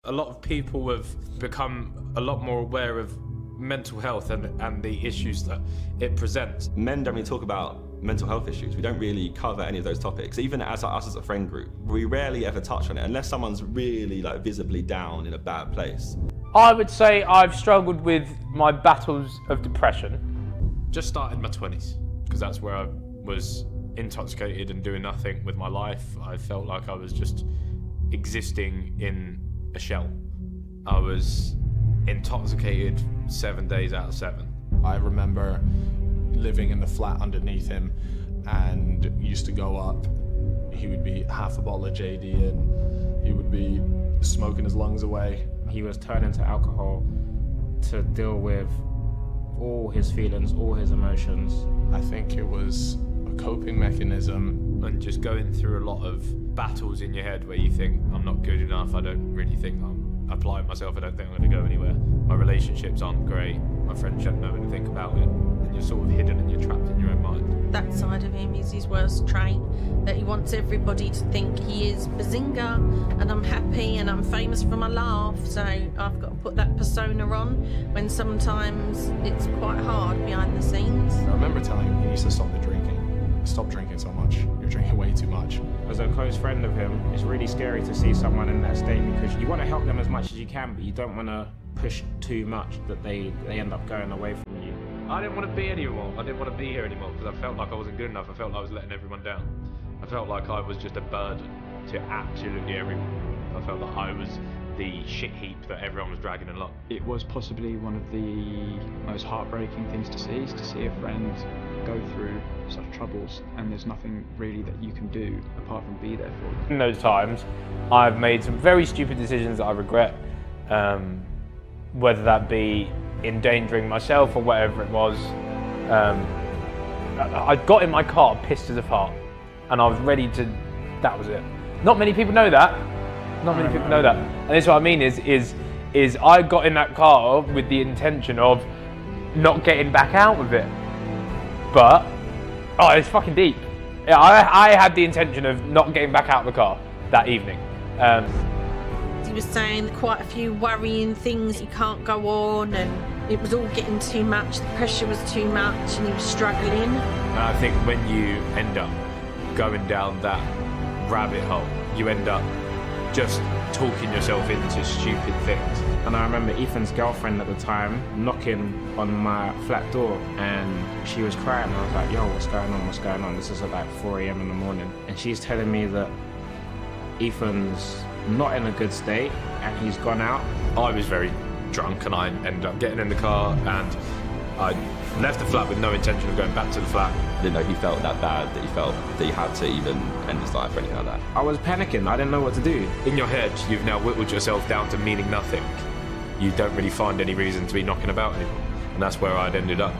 A lot of people have become a lot more aware of mental health and the issues that it presents. Men don't really talk about mental health issues. We don't really cover any of those topics. Even as us as a friend group, we rarely ever touch on it unless someone's really visibly down in a bad place. I would say I've struggled with my battles of depression. Just started my 20s, because that's where I was intoxicated and doing nothing with my life. I felt like I was just existing in a shell. I was intoxicated 7 days out of 7. I remember living in the flat underneath him and used to go up. He would be half a bottle of JD and he would be smoking his lungs away. He was turning to alcohol to deal with all his feelings, all his emotions. I think it was a coping mechanism. And just going through a lot of battles in your head where you think, I'm not good enough, I don't really think I'm applying myself, I don't think I'm going to go anywhere. My relationships aren't great, my friends don't know anything about it, and you're sort of hidden and you're trapped in your own mind. That side of him is his worst trait, that he wants everybody to think he is Bazinga and I'm happy and I'm famous for my laugh, so I've got to put that persona on when sometimes it's quite hard behind the scenes. I remember telling him he needs to stop the drinking. Stop drinking so much. You're drinking way too much. As a close friend of him, it's really scary to see someone in that state because you want to help them as much as you can, but you don't want to push too much that they end up going away from you. I didn't want to be anymore. I didn't want to be here anymore because I felt like I wasn't good enough. I felt like I was letting everyone down. I felt like I was just a burden to absolutely everyone. I felt like I was the shit heap that everyone was dragging along. It was possibly one of the most heartbreaking things to see, is to see a friend go through such troubles and there's nothing really that you can do apart from be there for them. In those times, I've made some very stupid decisions that I regret, whether that be endangering myself or whatever it was. I got in my car pissed as a fart and I was ready to, that was it. Not many people know that. Not many people know that. And this is what I mean is I got in that car with the intention of not getting back out of it. But, oh, it's fucking deep. Yeah, I had the intention of not getting back out of the car that evening. He was saying quite a few worrying things, he can't go on, and it was all getting too much, the pressure was too much and he was struggling. And I think when you end up going down that rabbit hole, you end up just talking yourself into stupid things. And I remember Ethan's girlfriend at the time knocking on my flat door and she was crying. I was like, yo, what's going on, what's going on? This is at like 4 a.m. in the morning. And she's telling me that Ethan's not in a good state and he's gone out. I was very drunk and I ended up getting in the car and I left the flat with no intention of going back to the flat. I didn't know he felt that bad, that he felt that he had to even end his life or anything like that. I was panicking, I didn't know what to do. In your head, you've now whittled yourself down to meaning nothing. You don't really find any reason to be knocking about anymore. And that's where I'd ended up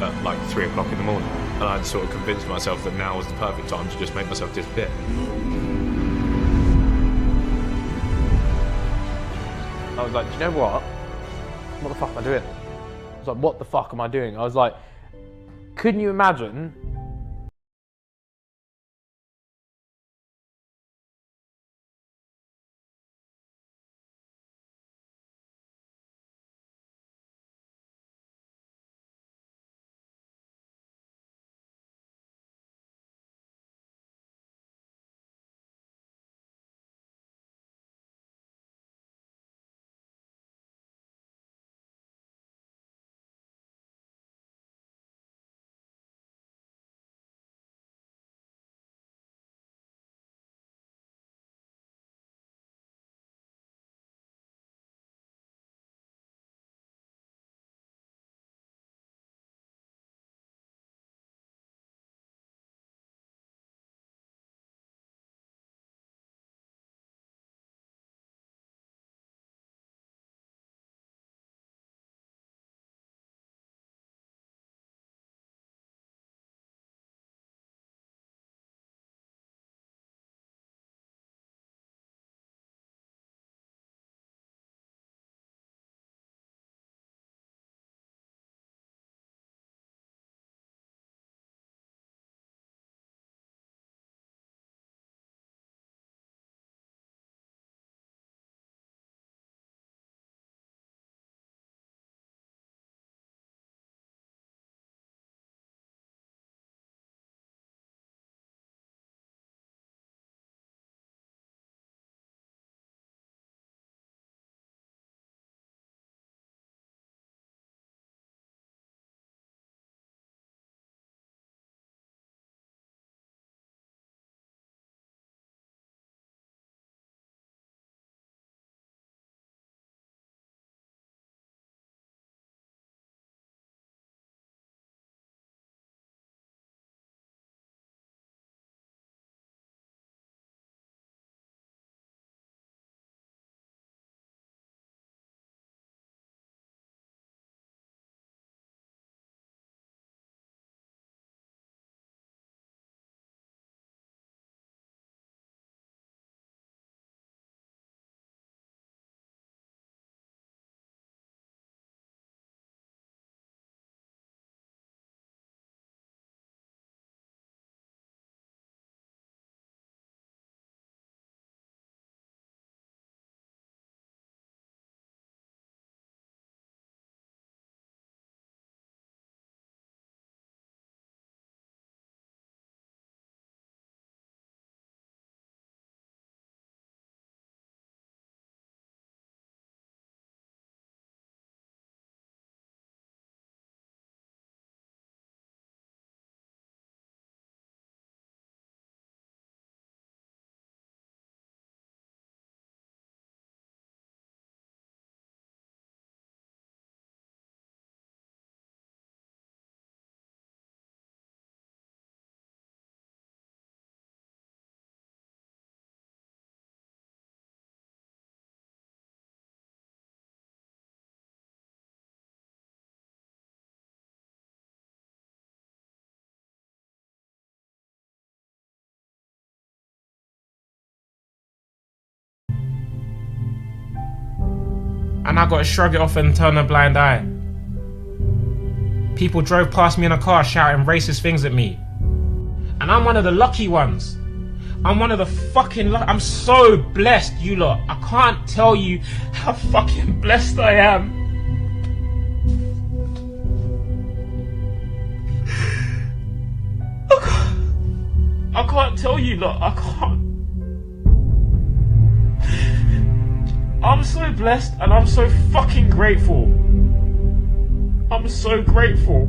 at like 3 o'clock in the morning. And I'd sort of convinced myself that now was the perfect time to just make myself disappear. I was like, do you know what? What the fuck am I doing? I was like, what the fuck am I doing? I was like, couldn't you imagine and I got to shrug it off and turn a blind eye. People drove past me in a car shouting racist things at me. And I'm one of the lucky ones. I'm one of the fucking I'm so blessed, you lot. I can't tell you how fucking blessed I am. I can't tell you, lot. I can't. I'm so blessed and I'm so fucking grateful. I'm so grateful.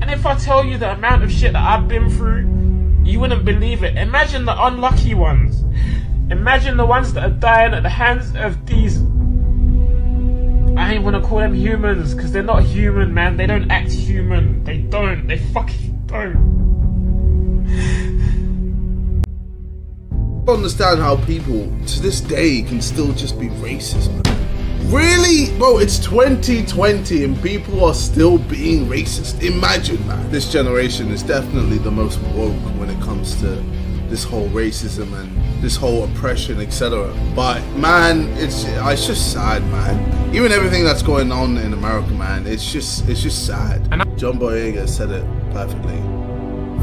And if I tell you the amount of shit that I've been through, you wouldn't believe it. Imagine the unlucky ones. Imagine the ones that are dying at the hands of these... I ain't wanna call them humans, because they're not human, man. They don't act human. They don't. They fucking don't. I don't understand how people to this day can still just be racist, man. Really? Bro, it's 2020 and people are still being racist. Imagine, man. This generation is definitely the most woke when it comes to this whole racism and this whole oppression, etc. But man, it's just sad, man. Even everything that's going on in America, man, it's just sad. John Boyega said it perfectly.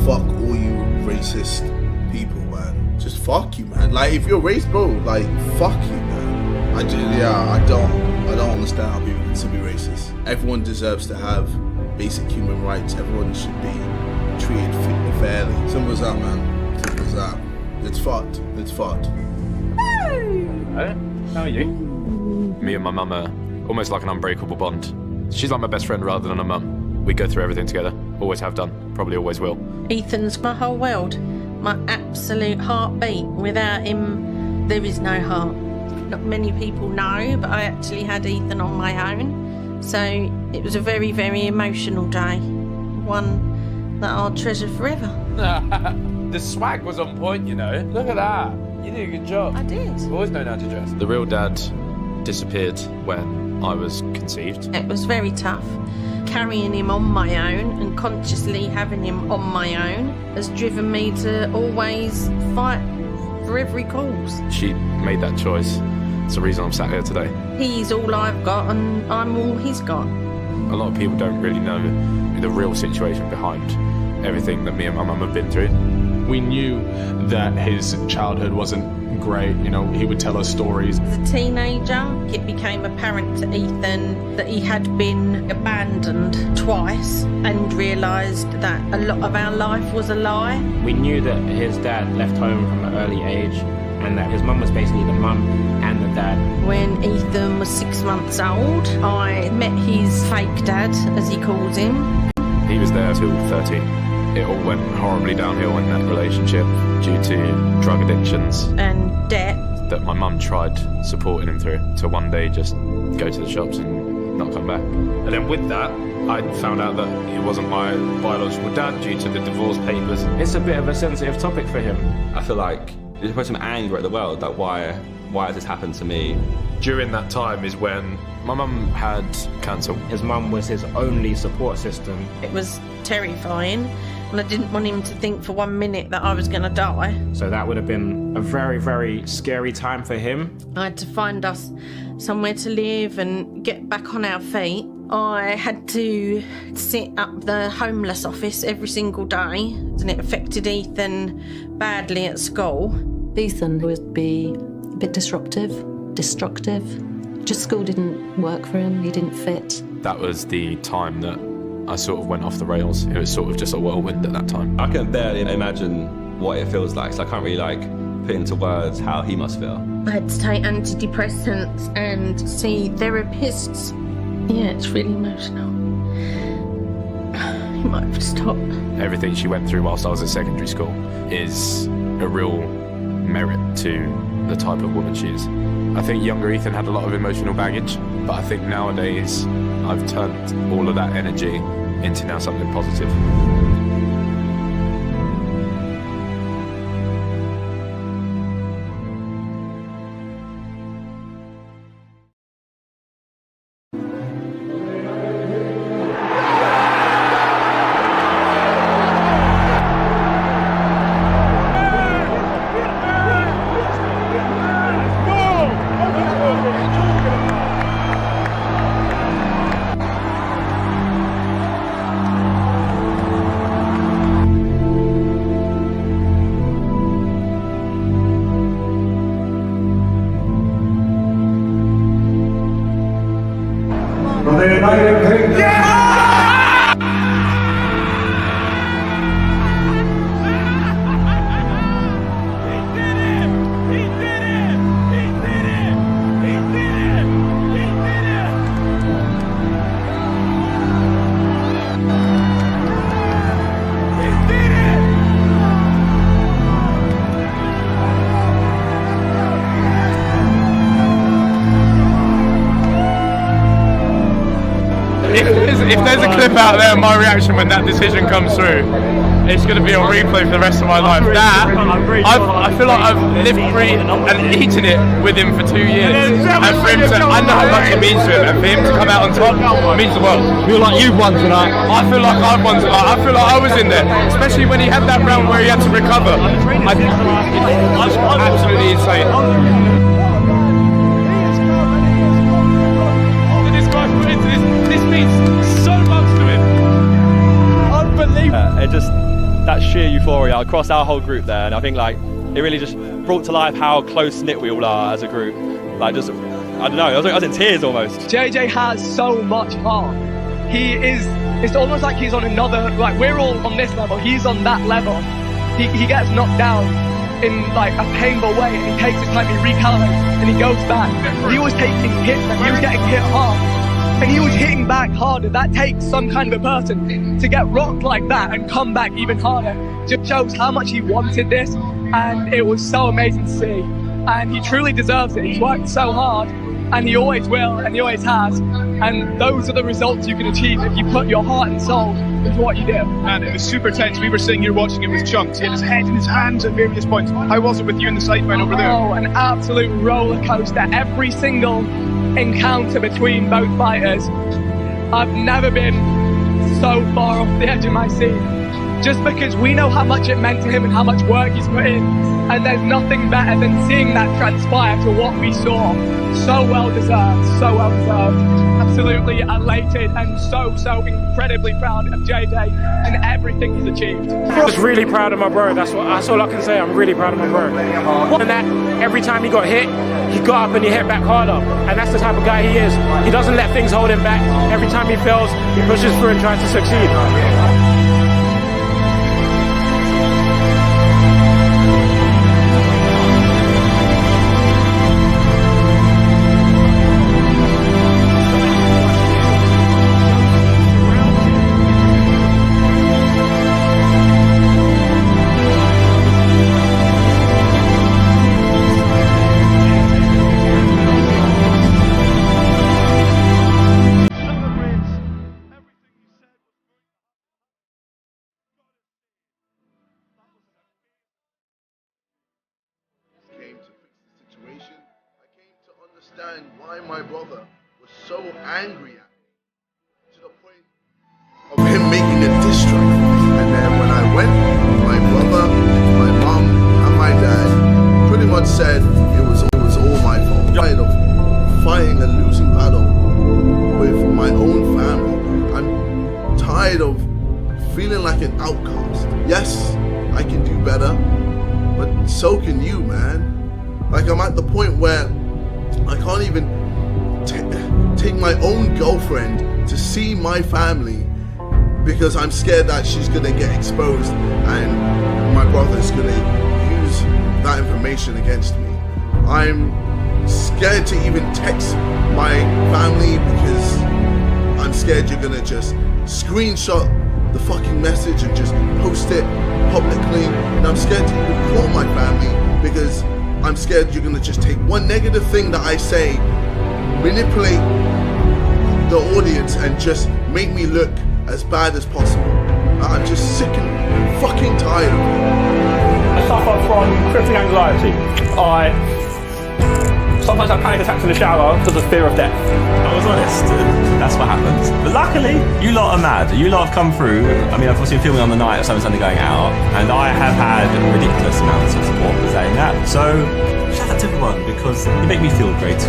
Fuck all you racist people, man. Just fuck you, man. Like, if you're racist, bro, like, fuck you, man. I don't understand how people can still be racist. Everyone deserves to have basic human rights. Everyone should be treated fairly. Simple as that, man. Simple as that. It's fucked. It's fucked. How are you? Me and my mum are almost like an unbreakable bond. She's like my best friend rather than a mum. We go through everything together. Always have done. Probably always will. Ethan's my whole world. My absolute heartbeat. Without him, there is no heart. Not many people know, but I actually had Ethan on my own. So it was a very, very emotional day. One that I'll treasure forever. The swag was on point, you know. Look at that. You did a good job. I did. I've always known how to dress. The real dad disappeared when I was conceived. It was very tough. Carrying him on my own and consciously having him on my own has driven me to always fight for every cause. She made that choice. It's the reason I'm sat here today. He's all I've got and I'm all he's got. A lot of people don't really know the real situation behind everything that me and my mum have been through. We knew that his childhood wasn't great. You know, he would tell us stories. As a teenager, it became apparent to Ethan that he had been abandoned twice and realised that a lot of our life was a lie. We knew that his dad left home from an early age and that his mum was basically the mum and the dad. When Ethan was 6 months old, I met his fake dad, as he calls him. He was there till 30. It all went horribly downhill in that relationship due to drug addictions And debt. that my mum tried supporting him through, to one day just go to the shops and not come back. And then with that, I found out that he wasn't my biological dad due to the divorce papers. It's a bit of a sensitive topic for him. I feel like there's put some anger at the world, like why has this happened to me? During that time is when my mum had cancer. His mum was his only support system. It was terrifying, and I didn't want him to think for 1 minute that I was going to die. So that would have been a very, very scary time for him. I had to find us somewhere to live and get back on our feet. I had to sit up the homeless office every single day, and it affected Ethan badly at school. Ethan would be a bit destructive. Just school didn't work for him, he didn't fit. That was the time that I sort of went off the rails. It was sort of just a whirlwind at that time. I can barely imagine what it feels like, so I can't really like put into words how he must feel. I had to take antidepressants and see therapists. Yeah, it's really emotional. You might have to stop. Everything she went through whilst I was at secondary school is a real merit to the type of woman she is. I think younger Ethan had a lot of emotional baggage, but I think nowadays I've turned all of that energy into now something positive. the United Kingdom. If there's a clip out there of my reaction when that decision comes through, it's going to be on replay for the rest of my life. I feel like I've lived, breathed and eaten it with him for 2 years. And for him to, I know how much it means to him, and for him to come out on top means the world. I feel like you've won tonight. I feel like I've won tonight. I feel like I was in there, especially when he had that round where he had to recover. I think it's absolutely insane. This means so much to him. Unbelievable. It just, that sheer euphoria across our whole group there, and I think like it really just brought to life how close knit we all are as a group. Like just, I don't know, I was in tears almost. JJ has so much heart. He is, it's almost like he's on another, like we're all on this level, he's on that level. He gets knocked down in like a painful way, and he takes his time, he recalibrates, and he goes back. He was taking hits and he was getting hit hard. And he was hitting back harder. That takes some kind of a person to get rocked like that and come back even harder. Just shows how much he wanted this, and it was so amazing to see. And he truly deserves it. He's worked so hard, and he always will, and he always has. And those are the results you can achieve if you put your heart and soul into what you do. And it was super tense. We were sitting here watching it with Chunks. He had his head in his hands at various points. How was it with you and the SideMen over there? Oh, an absolute roller coaster. Every single encounter between both fighters, I've never been so far off the edge of my seat, just because we know how much it meant to him and how much work he's put in, and there's nothing better than seeing that transpire to what we saw. So well deserved, so well deserved. Absolutely elated and so incredibly proud of JJ and everything he's achieved. I'm just really proud of my bro. That's all I can say. I'm really proud of my bro. And that every time he got hit, he got up and he hit back harder. And that's the type of guy he is. He doesn't let things hold him back. Every time he fails, he pushes through and tries to succeed. Why my brother was so angry at me, to the point of him making a diss track. And then when I went, my brother, my mom, and my dad pretty much said it was all my fault. I'm tired of fighting a losing battle with my own family. I'm tired of feeling like an outcast. Yes, I can do better, but so can you, man. Like, I'm at the point where I can't even take my own girlfriend to see my family because I'm scared that she's gonna get exposed and my brother's gonna use that information against me. I'm scared to even text my family because I'm scared you're gonna just screenshot the fucking message and just post it publicly. And I'm scared to even call my family because I'm scared you're gonna just take one negative thing that I say, manipulate the audience and just make me look as bad as possible. I'm just sick and fucking tired of it. I suffer from crippling anxiety. Sometimes I panic attacks in the shower because of fear of death. I was honest, that's what happens. But luckily, you lot are mad. You lot have come through. I mean, I've obviously been filming on the night of Sunday going out, and I have had ridiculous amounts of support for saying that. So, shout out to everyone, because you make me feel great.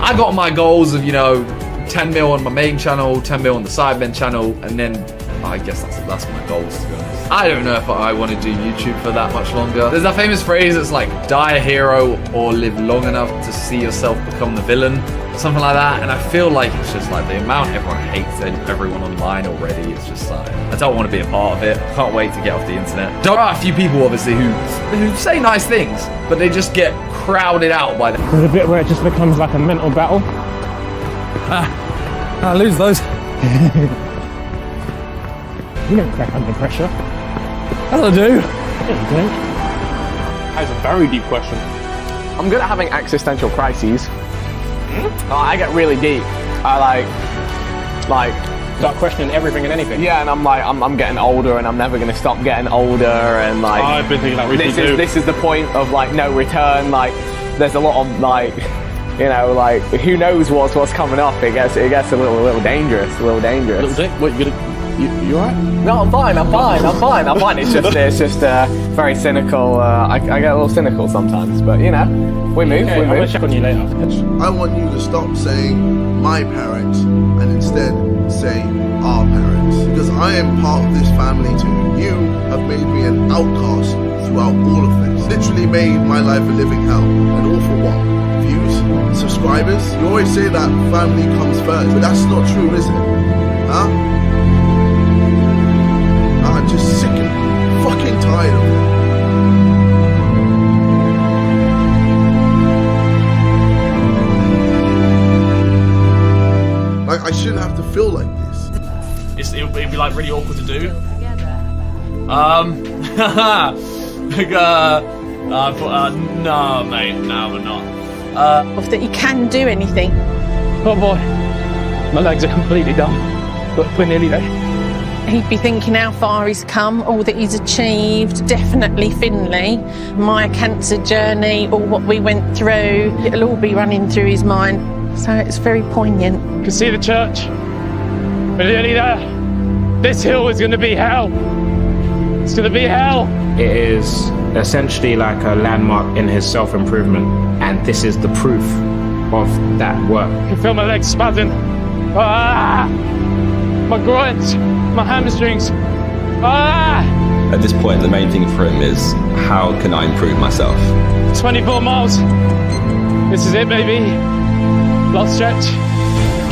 I got my goals of, 10 mil on my main channel, 10 mil on the SideMen channel, and then I guess that's my goals, to be honest. I don't know if I want to do YouTube for that much longer. There's that famous phrase that's like, die a hero or live long enough to see yourself become the villain. Something like that. And I feel like it's just like the amount everyone hates everyone online already. It's just like, I don't want to be a part of it. I can't wait to get off the internet. There are a few people, obviously, who say nice things, but they just get crowded out by them. There's a bit where it just becomes like a mental battle. I lose those. You don't crack under pressure. As I do. Yeah, you don't. That's a very deep question. I'm good at having existential crises. I get really deep. I Start questioning everything and anything. Yeah, and I'm getting older, and I'm never going to stop getting older, and like I've been thinking that recently this is the point of like no return. Like there's a lot of like, you know, like who knows what's coming up. It gets a little dangerous. What, you alright? No, I'm fine. It's just very cynical. I get a little cynical sometimes, but you know, we move. I'm gonna check on you later. I want you to stop saying my parents and instead say our parents, because I am part of this family too. You have made me an outcast throughout all of this. Literally made my life a living hell, and all for what? Views? Subscribers? You always say that family comes first, but that's not true, is it? Huh? I'm just sick and fucking tired of it. Like, I shouldn't have to feel like this. It'd be like really awkward to do. No, mate, no, we're not. Of that you can do anything. Oh boy, my legs are completely done, but we're nearly there. He'd be thinking how far he's come, all that he's achieved, definitely Finley, my cancer journey, all what we went through, it'll all be running through his mind. So it's very poignant. You can see the church. We're nearly there. This hill is going to be hell. It's going to be hell. It is essentially like a landmark in his self-improvement, and this is the proof of that work. I can feel my legs spazzing. My groins, my hamstrings. At this point, the main thing for him is, how can I improve myself? 24 miles. This is it, baby. Last stretch.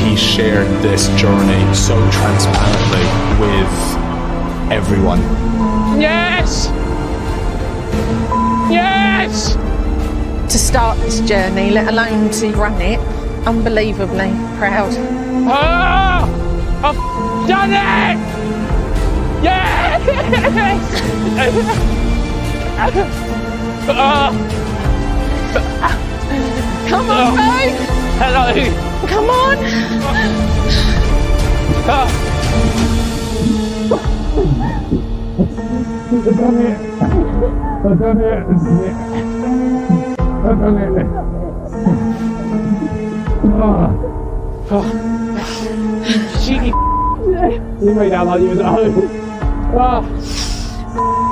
He shared this journey so transparently with everyone. Yes! Yes! To start this journey, let alone to run it, unbelievably proud. I've done it! Yes! Come on, babe! Hello! Come on! I've done it! I've done it! I've done it! Cheeky. You made out like you was at home.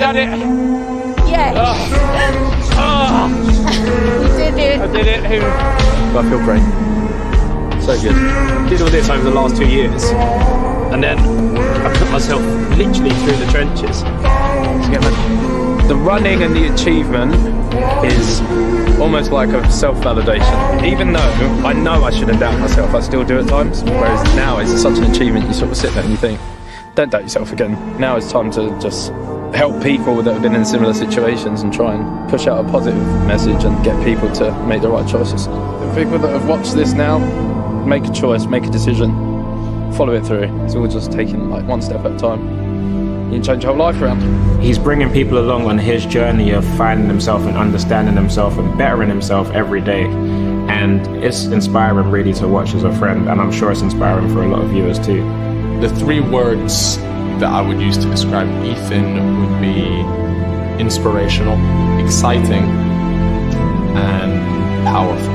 Done it! Yes! You did it! I did it. I feel great. So good. Did all this over the last 2 years, and then I put myself literally through the trenches to get there. The running and the achievement is almost like a self-validation. Even though I know I shouldn't doubt myself, I still do at times. Whereas now it's such an achievement, you sort of sit there and you think, don't doubt yourself again. Now it's time to just help people that have been in similar situations and try and push out a positive message and get people to make the right choices. The people that have watched this now, make a choice, make a decision, follow it through. It's all just taking like one step at a time. You can change your whole life around. He's bringing people along on his journey of finding himself and understanding himself and bettering himself every day. And it's inspiring really to watch as a friend, and I'm sure it's inspiring for a lot of viewers too. The 3 words that I would use to describe Ethan would be inspirational, exciting, and powerful.